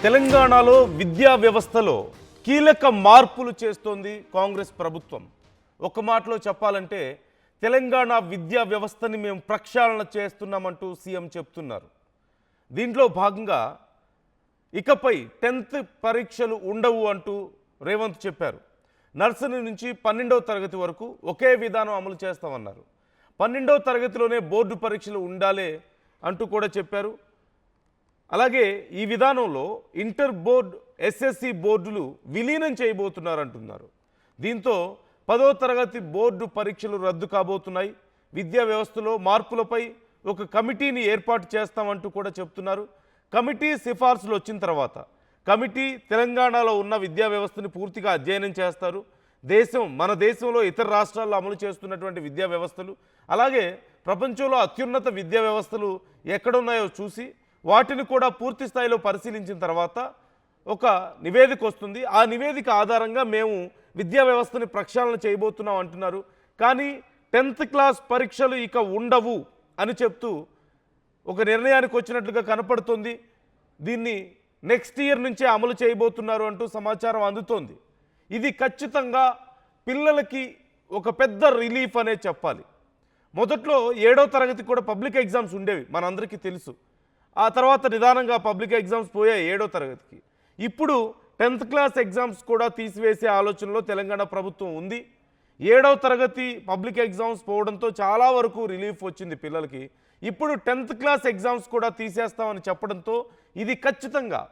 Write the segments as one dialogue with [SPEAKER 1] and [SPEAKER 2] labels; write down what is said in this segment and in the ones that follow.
[SPEAKER 1] తెలంగాణలో విద్యా వ్యవస్థలో కీలక మార్పులు చేస్తోంది కాంగ్రెస్ ప్రభుత్వం. ఒక మాటలో చెప్పాలంటే తెలంగాణ విద్యా వ్యవస్థని మేము ప్రక్షాళన చేస్తున్నామంటూ సీఎం చెప్తున్నారు. దీంట్లో భాగంగా ఇకపై 10th పరీక్షలు ఉండవు అంటూ రేవంత్ చెప్పారు. నర్సరీ నుంచి 12వ తరగతి వరకు ఒకే విధానం అమలు చేస్తామన్నారు. 12వ తరగతిలోనే బోర్డు పరీక్షలు ఉండాలి అంటూ కూడా చెప్పారు. అలాగే ఈ విధానంలో ఇంటర్ బోర్డు ఎస్ఎస్సి బోర్డులు విలీనం చేయబోతున్నారంటున్నారు. దీంతో 10వ తరగతి బోర్డు పరీక్షలు రద్దు కాబోతున్నాయి. విద్యా వ్యవస్థలో మార్పులపై ఒక కమిటీని ఏర్పాటు చేస్తామంటూ కూడా చెప్తున్నారు. కమిటీ సిఫార్సులు వచ్చిన తర్వాత కమిటీ తెలంగాణలో ఉన్న విద్యా వ్యవస్థని పూర్తిగా అధ్యయనం చేస్తారు. మన దేశంలో ఇతర రాష్ట్రాల్లో అమలు చేస్తున్నటువంటి విద్యా వ్యవస్థలు, అలాగే ప్రపంచంలో అత్యున్నత విద్యా వ్యవస్థలు ఎక్కడున్నాయో చూసి వాటిని కూడా పూర్తి స్థాయిలో పరిశీలించిన తర్వాత ఒక నివేదిక వస్తుంది. ఆ నివేదిక ఆధారంగా మేము విద్యా వ్యవస్థని ప్రక్షాళన చేయబోతున్నాం అంటున్నారు. కానీ 10th క్లాస్ పరీక్షలు ఇక ఉండవు అని చెప్తూ ఒక నిర్ణయానికి వచ్చినట్లుగా కనపడుతుంది. దీన్ని నెక్స్ట్ ఇయర్ నుంచే అమలు చేయబోతున్నారు అంటూ సమాచారం అందుతోంది. ఇది ఖచ్చితంగా పిల్లలకి ఒక పెద్ద రిలీఫ్ అనే చెప్పాలి. మొదట్లో 7వ తరగతి కూడా పబ్లిక్ ఎగ్జామ్స్ ఉండేవి, మనందరికీ తెలుసు. ఆ తర్వాత నిదానంగా పబ్లిక్ ఎగ్జామ్స్ పోయాయి 7వ తరగతికి. ఇప్పుడు 10th క్లాస్ ఎగ్జామ్స్ కూడా తీసివేసే ఆలోచనలో తెలంగాణ ప్రభుత్వం ఉంది. 7వ తరగతి పబ్లిక్ ఎగ్జామ్స్ పోవడంతో చాలా వరకు రిలీఫ్ వచ్చింది పిల్లలకి. ఇప్పుడు 10th క్లాస్ ఎగ్జామ్స్ కూడా తీసేస్తామని చెప్పడంతో ఇది ఖచ్చితంగా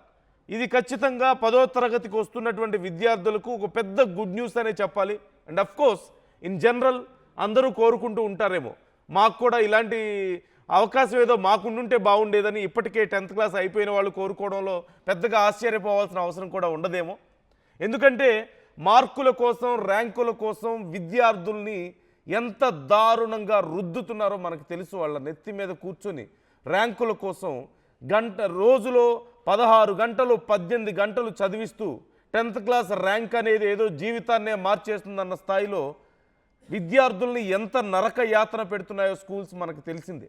[SPEAKER 1] 10వ తరగతికి వస్తున్నటువంటి విద్యార్థులకు ఒక పెద్ద గుడ్ న్యూస్ అనే చెప్పాలి. And of course in general అందరూ కోరుకుంటూ ఉంటారేమో, మాకు కూడా ఇలాంటి అవకాశం ఏదో మాకుండుంటే బాగుండేదని ఇప్పటికే 10th క్లాస్ అయిపోయిన వాళ్ళు కోరుకోవడంలో పెద్దగా ఆశ్చర్యపోవాల్సిన అవసరం కూడా ఉండదేమో. ఎందుకంటే మార్కుల కోసం, ర్యాంకుల కోసం విద్యార్థుల్ని ఎంత దారుణంగా రుద్దుతున్నారో మనకు తెలుసు. వాళ్ళ నెత్తి మీద కూర్చొని ర్యాంకుల కోసం రోజులో 16 గంటలు 18 గంటలు చదివిస్తూ 10th క్లాస్ ర్యాంక్ అనేది ఏదో జీవితాన్నే మార్చేస్తుందన్న స్థాయిలో విద్యార్థుల్ని ఎంత నరక యాతన పెడుతున్నాయో స్కూల్స్ మనకు తెలిసిందే.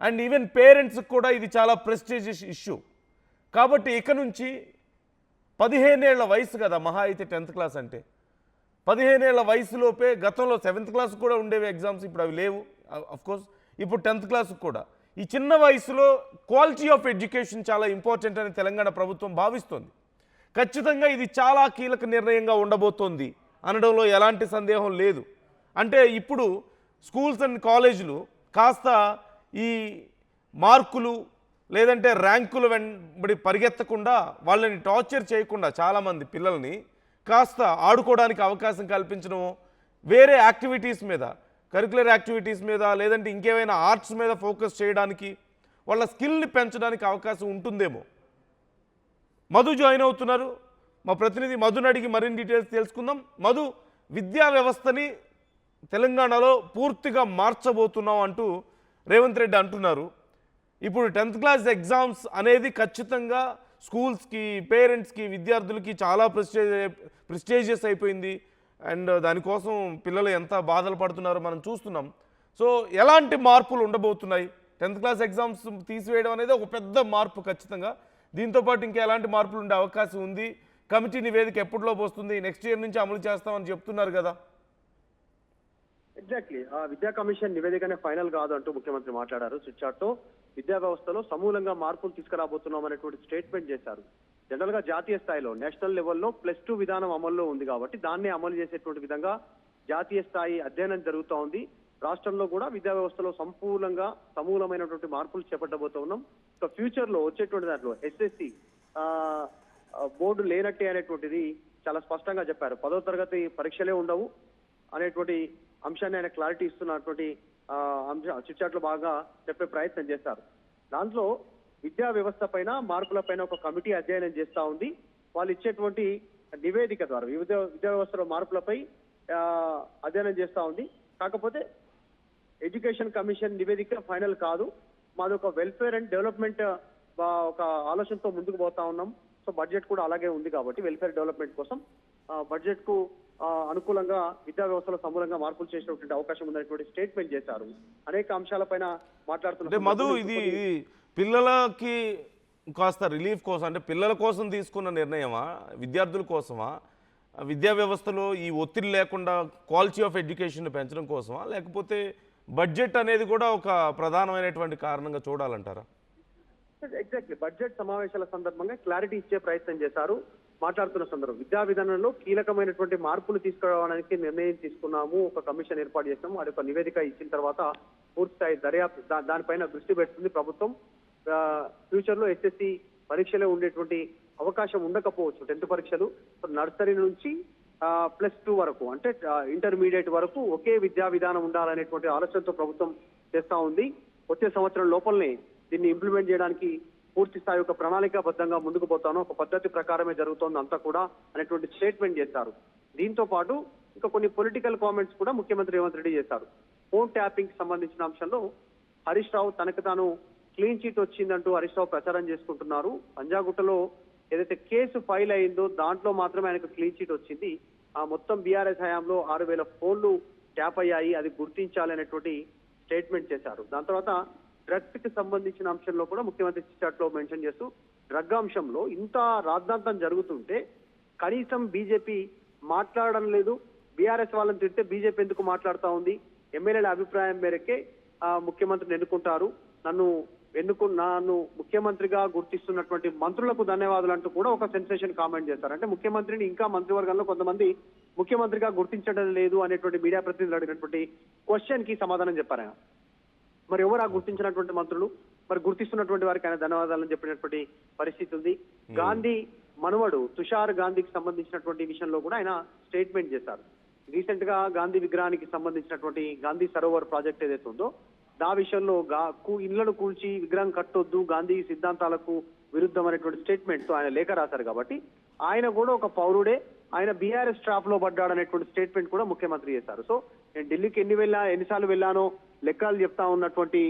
[SPEAKER 1] అండ్ ఈవెన్ పేరెంట్స్కి కూడా ఇది చాలా ప్రెస్టీజియస్ ఇష్యూ. కాబట్టి ఇక నుంచి 15 ఏళ్ల వయసు కదా మహా అయితే 10th క్లాస్ అంటే, 15 ఏళ్ల వయసులోపే గతంలో 7th క్లాస్ కూడా ఉండేవి ఎగ్జామ్స్, ఇప్పుడు అవి లేవు అఫ్కోర్స్. ఇప్పుడు 10th క్లాస్ కూడా ఈ చిన్న వయసులో క్వాలిటీ ఆఫ్ ఎడ్యుకేషన్ చాలా ఇంపార్టెంట్ అని తెలంగాణ ప్రభుత్వం భావిస్తోంది. ఖచ్చితంగా ఇది చాలా కీలక నిర్ణయంగా ఉండబోతోంది అనడంలో ఎలాంటి సందేహం లేదు. అంటే ఇప్పుడు స్కూల్స్ అండ్ కాలేజీలు కాస్త ఈ మార్కులు లేదంటే ర్యాంకులు వెంబడి పరిగెత్తకుండా, వాళ్ళని టార్చర్ చేయకుండా చాలామంది పిల్లల్ని కాస్త ఆడుకోవడానికి అవకాశం కల్పించడము, వేరే యాక్టివిటీస్ మీద, కరిక్యులర్ యాక్టివిటీస్ మీద లేదంటే ఇంకేమైనా ఆర్ట్స్ మీద ఫోకస్ చేయడానికి, వాళ్ళ స్కిల్ని పెంచడానికి అవకాశం ఉంటుందేమో. మధు జాయిన్ అవుతున్నారు. మా ప్రతినిధి మధుని అడిగి మరిన్ని డీటెయిల్స్ తెలుసుకుందాం. మధు, విద్యా వ్యవస్థని తెలంగాణలో పూర్తిగా మార్చబోతున్నాం అంటూ రేవంత్ రెడ్డి అంటున్నారు. ఇప్పుడు 10th క్లాస్ ఎగ్జామ్స్ అనేది ఖచ్చితంగా స్కూల్స్కి, పేరెంట్స్కి, విద్యార్థులకి చాలా ప్రెస్టీజియస్ అయిపోయింది. అండ్ దానికోసం పిల్లలు ఎంత బాధలు పడుతున్నారో మనం చూస్తున్నాం. సో ఎలాంటి మార్పులు ఉండబోతున్నాయి? 10th క్లాస్ ఎగ్జామ్స్ తీసివేయడం అనేది ఒక పెద్ద మార్పు ఖచ్చితంగా. దీంతోపాటు ఇంకా ఎలాంటి మార్పులు ఉండే అవకాశం ఉంది? కమిటీ నివేదిక ఎప్పటిలోపు వస్తుంది? నెక్స్ట్ ఇయర్ నుంచి అమలు చేస్తామని చెప్తున్నారు కదా.
[SPEAKER 2] ఎగ్జాక్ట్లీ, ఆ విద్యా కమిషన్ నివేదికనే ఫైనల్ కాదు అంటూ ముఖ్యమంత్రి మాట్లాడారు. స్విచ్చార్ట్తో విద్యా వ్యవస్థలో సమూలంగా మార్పులు తీసుకురాబోతున్నాం అనేటువంటి స్టేట్మెంట్ చేశారు. జనరల్ గా జాతీయ స్థాయిలో నేషనల్ లెవెల్లో +2 విధానం అమల్లో ఉంది కాబట్టి దాన్ని అమలు చేసేటువంటి విధంగా జాతీయ స్థాయి అధ్యయనం జరుగుతూ ఉంది. రాష్ట్రంలో కూడా విద్యా వ్యవస్థలో సమూలమైనటువంటి మార్పులు చేపట్టబోతూ ఉన్నాం. ఇక ఫ్యూచర్ లో వచ్చేటువంటి దాంట్లో ఎస్ఎస్సి బోర్డు లేనట్టే అనేటువంటిది చాలా స్పష్టంగా చెప్పారు. 10వ తరగతి పరీక్షలే ఉండవు అనేటువంటి అంశాన్ని ఆయన క్లారిటీ ఇస్తున్నటువంటి చిట్చాట్లో బాగా చెప్పే ప్రయత్నం చేస్తారు. దాంట్లో విద్యా వ్యవస్థ పైన, మార్పుల పైన ఒక కమిటీ అధ్యయనం చేస్తూ ఉంది. వాళ్ళు ఇచ్చేటువంటి నివేదిక ద్వారా వివిధ విద్యా వ్యవస్థలో మార్పులపై అధ్యయనం చేస్తూ ఉంది. కాకపోతే ఎడ్యుకేషన్ కమిషన్ నివేదిక ఫైనల్ కాదు. మాది ఒక వెల్ఫేర్ అండ్ డెవలప్మెంట్ ఒక ఆలోచనతో ముందుకు పోతా ఉన్నాం. సో బడ్జెట్ కూడా అలాగే ఉంది కాబట్టి వెల్ఫేర్ డెవలప్మెంట్ కోసం బడ్జెట్ కు అనుకూలంగా విద్యా వ్యవస్థలో సమూలంగా మార్పులు చేసినటువంటి అవకాశం ఉందనేటువంటి స్టేట్మెంట్ చేశారు. అనేక అంశాలపైన మాట్లాడుతున్నారు.
[SPEAKER 1] మధు, ఇది పిల్లలకి కాస్త రిలీఫ్ కోసం అంటే పిల్లల కోసం తీసుకున్న నిర్ణయమా, విద్యార్థుల కోసమా, విద్యా వ్యవస్థలో ఈ ఒత్తిడి లేకుండా క్వాలిటీ ఆఫ్ ఎడ్యుకేషన్ పెంచడం కోసమా, లేకపోతే బడ్జెట్ అనేది కూడా ఒక ప్రధానమైనటువంటి కారణంగా చూడాలంటారా?
[SPEAKER 2] ఎగ్జాక్ట్లీ బడ్జెట్ సమావేశాల సందర్భంగా క్లారిటీ ఇచ్చే ప్రయత్నం చేశారు. మాట్లాడుతున్న సందర్భం విద్యా విధానంలో కీలకమైనటువంటి మార్పులు తీసుకురావడానికి నిర్ణయం తీసుకున్నాము, ఒక కమిషన్ ఏర్పాటు చేస్తాము, అది ఒక నివేదిక ఇచ్చిన తర్వాత పూర్తి స్థాయి దర్యాప్తు దానిపైన దృష్టి పెడుతుంది ప్రభుత్వం. ఫ్యూచర్ లో ఎస్ఎస్సి పరీక్షలే ఉండేటువంటి అవకాశం ఉండకపోవచ్చు. 10th పరీక్షలు నర్సరీ నుంచి +2 వరకు అంటే ఇంటర్మీడియట్ వరకు ఒకే విద్యా విధానం ఉండాలనేటువంటి ఆలోచనతో ప్రభుత్వం చేస్తా ఉంది. వచ్చే సంవత్సరం లోపలనే దీన్ని ఇంప్లిమెంట్ చేయడానికి పూర్తి స్థాయి ఒక ప్రణాళికాబద్ధంగా ముందుకు పోతాను, ఒక పద్ధతి ప్రకారమే జరుగుతోంది అంతా కూడా అనేటువంటి స్టేట్మెంట్ చేశారు. దీంతో పాటు ఇంకా కొన్ని పొలిటికల్ కామెంట్స్ కూడా ముఖ్యమంత్రి రేవంత్ రెడ్డి చేశారు. ఫోన్ ట్యాపింగ్ సంబంధించిన అంశంలో హరీష్ రావు తనకు తాను క్లీన్ చీట్ వచ్చిందంటూ హరీష్ రావు ప్రచారం చేసుకుంటున్నారు. పంజాగుట్టలో ఏదైతే కేసు ఫైల్ అయిందో దాంట్లో మాత్రమే ఆయనకు క్లీన్ చీట్ వచ్చింది. ఆ మొత్తం బీఆర్ఎస్ హయాంలో 6,000 ఫోన్లు ట్యాప్ అయ్యాయి, అది గుర్తించాలి అనేటువంటి స్టేట్మెంట్ చేశారు. దాని తర్వాత డ్రగ్స్ కి సంబంధించిన అంశంలో కూడా ముఖ్యమంత్రి చిట్చాట్ లో మెన్షన్ చేస్తూ డ్రగ్ అంశంలో ఇంత రాద్ధాంతం జరుగుతుంటే కనీసం బీజేపీ మాట్లాడడం లేదు, బీఆర్ఎస్ వాళ్ళని తిడితే బీజేపీ ఎందుకు మాట్లాడుతా ఉంది, ఎమ్మెల్యేల అభిప్రాయం మేరకే ముఖ్యమంత్రిని ఎన్నుకుంటారు, నన్ను ముఖ్యమంత్రిగా గుర్తిస్తున్నటువంటి మంత్రులకు ధన్యవాదాలు అంటూ కూడా ఒక సెన్సేషన్ కామెంట్ చేశారు. అంటే ముఖ్యమంత్రిని ఇంకా మంత్రివర్గంలో కొంతమంది ముఖ్యమంత్రిగా గుర్తించడం లేదు అనేటువంటి మీడియా ప్రతినిధులు అడిగినటువంటి క్వశ్చన్ కి సమాధానం చెప్పారు ఆయన. మరి ఎవరు ఆ గుర్తించినటువంటి మంత్రులు, మరి గుర్తిస్తున్నటువంటి వారికి ఆయన ధన్యవాదాలని చెప్పినటువంటి పరిస్థితి ఉంది. గాంధీ మనవడు తుషార్ గాంధీకి సంబంధించినటువంటి విషయంలో కూడా ఆయన స్టేట్మెంట్ చేశారు. రీసెంట్ గా గాంధీ విగ్రహానికి సంబంధించినటువంటి గాంధీ సరోవర్ ప్రాజెక్ట్ ఏదైతే ఉందో ఆ విషయంలో ఇళ్లను కూల్చి విగ్రహం కట్టొద్దు, గాంధీ సిద్ధాంతాలకు విరుద్ధం అనేటువంటి స్టేట్మెంట్ తో ఆయన లేఖ రాశారు. కాబట్టి ఆయన కూడా ఒక పౌరుడే, ఆయన బీఆర్ఎస్ ట్రాప్ లో పడ్డాడనేటువంటి స్టేట్మెంట్ కూడా ముఖ్యమంత్రి చేశారు. సో నేను ఢిల్లీకి ఎన్నిసార్లు వెళ్ళానో లెక్కలు చెప్తా ఉన్నటువంటి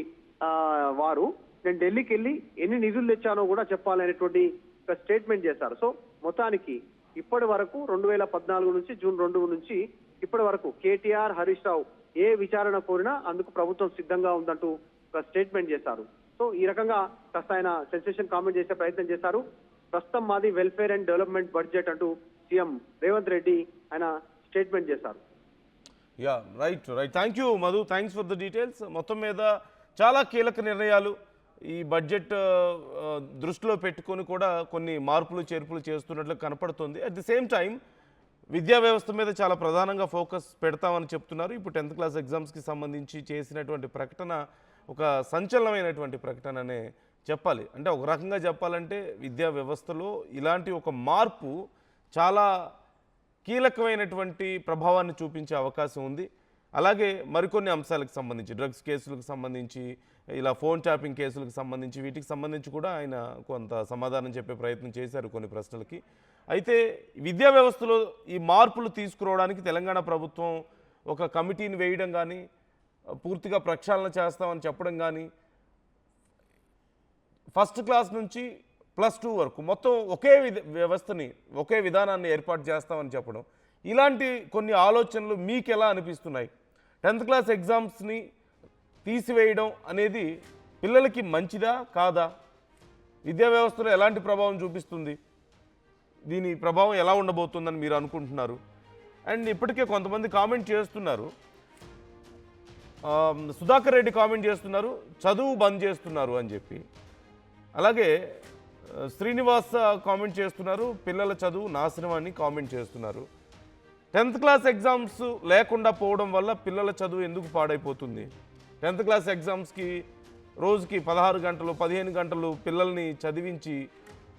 [SPEAKER 2] వారు నేను ఢిల్లీకి వెళ్ళి ఎన్ని నిధులు తెచ్చానో కూడా చెప్పాలనేటువంటి ఒక స్టేట్మెంట్ చేశారు. సో మొత్తానికి ఇప్పటి వరకు 2014 నుంచి జూన్ 2 నుంచి ఇప్పటి వరకు కేటీఆర్, హరీష్ రావు ఏ విచారణ కోరినా అందుకు ప్రభుత్వం సిద్ధంగా ఉందంటూ ఒక స్టేట్మెంట్ చేశారు. సో ఈ రకంగా కాస్త ఆయన సెన్సేషన్ కామెంట్ చేసే ప్రయత్నం చేశారు. ప్రస్తుతం మాది వెల్ఫేర్ అండ్ డెవలప్మెంట్ బడ్జెట్ అంటూ సీఎం రేవంత్ రెడ్డి ఆయన స్టేట్మెంట్ చేశారు.
[SPEAKER 1] Yeah right. Thank you Madhu, thanks for the details. మొత్తం మీద చాలా కీలక నిర్ణయాలు ఈ బడ్జెట్ దృష్టిలో పెట్టుకొని కూడా కొన్ని మార్పులు చేర్పులు చేస్తున్నట్లు కనపడుతుంది. అట్ ది సేమ్ టైం విద్యా వ్యవస్థ మీద చాలా ప్రధానంగా ఫోకస్ పెడతామని చెప్తున్నారు. ఇప్పుడు 10th క్లాస్ ఎగ్జామ్స్కి సంబంధించి చేసినటువంటి ప్రకటన ఒక సంచలనమైనటువంటి ప్రకటననే చెప్పాలి. అంటే ఒక రకంగా చెప్పాలంటే విద్యా వ్యవస్థలో ఇలాంటి ఒక మార్పు చాలా కీలకమైనటువంటి ప్రభావాన్ని చూపించే అవకాశం ఉంది. అలాగే మరికొన్ని అంశాలకు సంబంధించి డ్రగ్స్ కేసులకు సంబంధించి, ఇలా ఫోన్ ట్యాపింగ్ కేసులకు సంబంధించి, వీటికి సంబంధించి కూడా ఆయన కొంత సమాధానం చెప్పే ప్రయత్నం చేశారు కొన్ని ప్రశ్నలకి. అయితే విద్యా వ్యవస్థలో ఈ మార్పులు తీసుకురావడానికి తెలంగాణ ప్రభుత్వం ఒక కమిటీని వేయడం కానీ, పూర్తిగా ప్రక్షాళన చేస్తామని చెప్పడం కానీ, ఫస్ట్ క్లాస్ నుంచి +2 వరకు మొత్తం ఒకే వ్యవస్థని, ఒకే విధానాన్ని ఏర్పాటు చేస్తామని చెప్పడం, ఇలాంటి కొన్ని ఆలోచనలు మీకు ఎలా అనిపిస్తున్నాయి? 10th క్లాస్ ఎగ్జామ్స్ని తీసివేయడం అనేది పిల్లలకి మంచిదా కాదా? విద్యా వ్యవస్థలో ఎలాంటి ప్రభావం చూపిస్తుంది? దీని ప్రభావం ఎలా ఉండబోతుందని మీరు అనుకుంటున్నారు? అండ్ ఇప్పటికే కొంతమంది కామెంట్ చేస్తున్నారు, సుధాకర్ రెడ్డి కామెంట్ చేస్తున్నారు చదువు బంద్ చేస్తున్నారు అని చెప్పి. అలాగే శ్రీనివాస్ కామెంట్ చేస్తున్నారు పిల్లల చదువు నాశనం అని కామెంట్ చేస్తున్నారు. 10th క్లాస్ ఎగ్జామ్స్ లేకుండా పోవడం వల్ల పిల్లల చదువు ఎందుకు పాడైపోతుంది? 10th క్లాస్ ఎగ్జామ్స్కి రోజుకి 16 గంటలు 15 గంటలు పిల్లల్ని చదివించి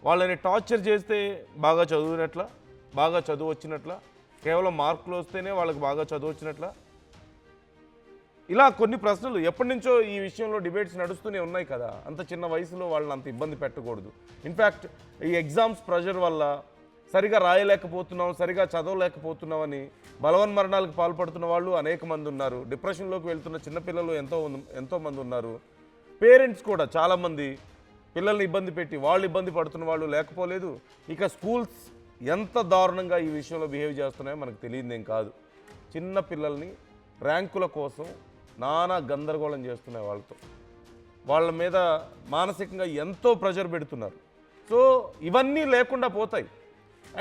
[SPEAKER 1] వాళ్ళని టార్చర్ చేస్తే బాగా చదివినట్లా, బాగా చదువు వచ్చినట్లా, కేవలం మార్కులు వస్తేనే వాళ్ళకి బాగా చదువు వచ్చినట్లా? ఇలా కొన్ని ప్రశ్నలు ఎప్పటి నుంచో ఈ విషయంలో డిబేట్స్ నడుస్తూనే ఉన్నాయి కదా. అంత చిన్న వయసులో వాళ్ళని అంత ఇబ్బంది పెట్టకూడదు. ఇన్ఫ్యాక్ట్ ఈ ఎగ్జామ్స్ ప్రెషర్ వల్ల సరిగా రాయలేకపోతున్నాం, సరిగా చదవలేకపోతున్నామని బలవన్మరణాలకు పాల్పడుతున్న వాళ్ళు అనేక మంది ఉన్నారు. డిప్రెషన్లోకి వెళ్తున్న చిన్నపిల్లలు ఎంతోమంది ఉన్నారు. పేరెంట్స్ కూడా చాలామంది పిల్లల్ని ఇబ్బంది పెట్టి వాళ్ళు ఇబ్బంది పడుతున్న వాళ్ళు లేకపోలేదు. ఇక స్కూల్స్ ఎంత దారుణంగా ఈ విషయంలో బిహేవ్ చేస్తున్నాయో మనకు తెలియదేం కాదు. చిన్న పిల్లల్ని ర్యాంకుల కోసం నానా గందరగోళం చేస్తున్నాయి వాళ్ళతో. వాళ్ళ మీద మానసికంగా ఎంతో ప్రెషర్ పెడుతున్నారు. సో ఇవన్నీ లేకుండా పోతాయి.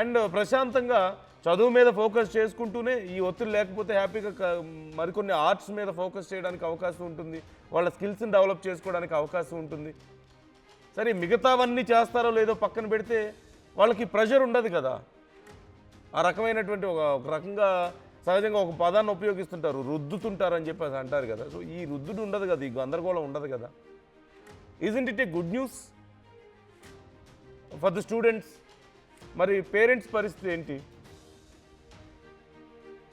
[SPEAKER 1] అండ్ ప్రశాంతంగా చదువు మీద ఫోకస్ చేసుకుంటూనే ఈ ఒత్తిడి లేకపోతే హ్యాపీగా మరికొన్ని ఆర్ట్స్ మీద ఫోకస్ చేయడానికి అవకాశం ఉంటుంది, వాళ్ళ స్కిల్స్ని డెవలప్ చేసుకోవడానికి అవకాశం ఉంటుంది. సరే మిగతావన్నీ చేస్తారో లేదో పక్కన పెడితే వాళ్ళకి ప్రెషర్ ఉండదు కదా. ఆ రకమైనటువంటి ఒక రకంగా సహజంగా ఒక పదాన్ని ఉపయోగిస్తుంటారు, రుద్దుతుంటారు అని చెప్పేసి అంటారు కదా. సో ఈ రుద్దుడు ఉండదు కదా, ఈ గందరగోళం ఉండదు కదా. Isn't it a good news for the students? మరి పేరెంట్స్ పరిస్థితి ఏంటి?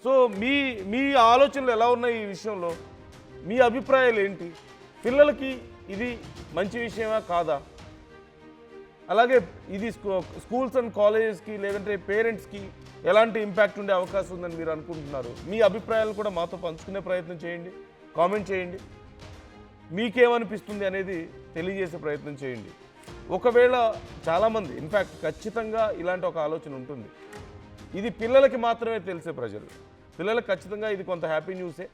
[SPEAKER 1] సో మీ ఆలోచనలు ఎలా ఉన్నాయి ఈ విషయంలో? మీ అభిప్రాయాలు ఏంటి? పిల్లలకి ఇది మంచి విషయమా కాదా? అలాగే ఇది స్కూల్స్ అండ్ కాలేజెస్కి లేదంటే పేరెంట్స్కి ఎలాంటి ఇంపాక్ట్ ఉండే అవకాశం ఉందని మీరు అనుకుంటున్నారు? మీ అభిప్రాయాలు కూడా మాతో పంచుకునే ప్రయత్నం చేయండి, కామెంట్ చేయండి. మీకేమనిపిస్తుంది అనేది తెలియజేసే ప్రయత్నం చేయండి. ఒకవేళ చాలామంది ఇన్ఫ్యాక్ట్ ఖచ్చితంగా ఇలాంటి ఒక ఆలోచన ఉంటుంది, ఇది పిల్లలకి మాత్రమే తెలిసే ప్రజలు, పిల్లలకు ఖచ్చితంగా ఇది కొంత హ్యాపీ న్యూసే,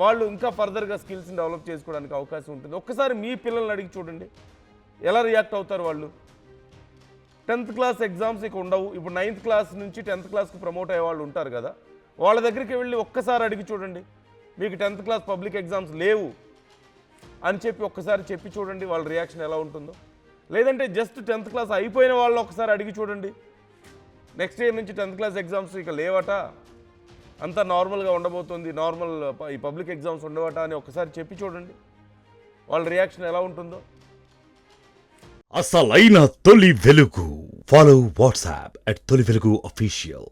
[SPEAKER 1] వాళ్ళు ఇంకా ఫర్దర్గా స్కిల్స్ని డెవలప్ చేసుకోవడానికి అవకాశం ఉంటుంది. ఒక్కసారి మీ పిల్లల్ని అడిగి చూడండి ఎలా రియాక్ట్ అవుతారు వాళ్ళు. 10th క్లాస్ ఎగ్జామ్స్ ఇక ఉండవు. ఇప్పుడు 9th క్లాస్ నుంచి 10th క్లాస్కి ప్రమోట్ అయ్యే వాళ్ళు ఉంటారు కదా, వాళ్ళ దగ్గరికి వెళ్ళి ఒక్కసారి అడిగి చూడండి, మీకు 10th క్లాస్ పబ్లిక్ ఎగ్జామ్స్ లేవు అని చెప్పి ఒక్కసారి చెప్పి చూడండి వాళ్ళ రియాక్షన్ ఎలా ఉంటుందో. లేదంటే జస్ట్ 10th క్లాస్ అయిపోయిన వాళ్ళు ఒకసారి అడిగి చూడండి, నెక్స్ట్ ఇయర్ నుంచి 10th క్లాస్ ఎగ్జామ్స్ ఇక లేవట, అంతా నార్మల్గా ఉండబోతుంది, నార్మల్ ఈ పబ్లిక్ ఎగ్జామ్స్ ఉండవట అని ఒకసారి చెప్పి చూడండి వాళ్ళ రియాక్షన్ ఎలా ఉంటుందో.
[SPEAKER 3] అసలైన తొలి వెలుగు. ఫాలో వాట్సాప్ @తొలి వెలుగు official.